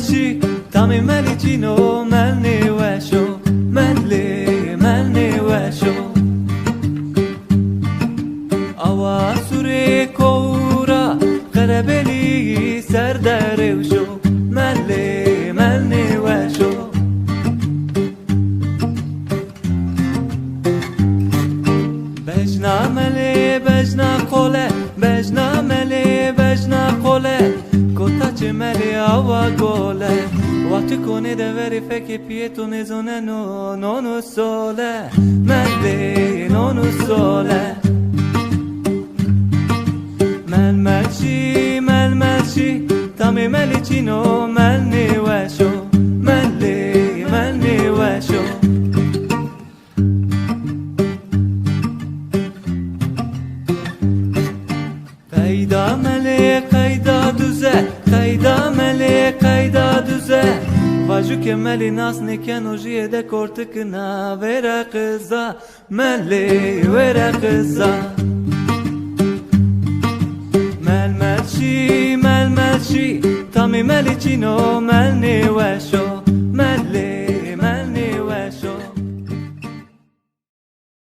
شي تامي مالي چينو ملني وشو ملني وشو آوا سوري كورا قربلي سر داره وشو ملني وشو بجنا ملي بجنا قوله بجنا ملي بجنا قوله كوتا ملي آوا قوله وقتی کنی دوری فکر پیتو میزونه نونو سوله ملی نونو سوله ململشی تامی ملی چینو ملنی وشو ملنی وشو قیدا ملی قیدا دوزه قیدا ملی قیدا دوزه واجو که ملی ناس نکن و جیه ده کرتک نا ویره قزا ملی ویره قزا ململشی تامی ملی چینو ملنی وشو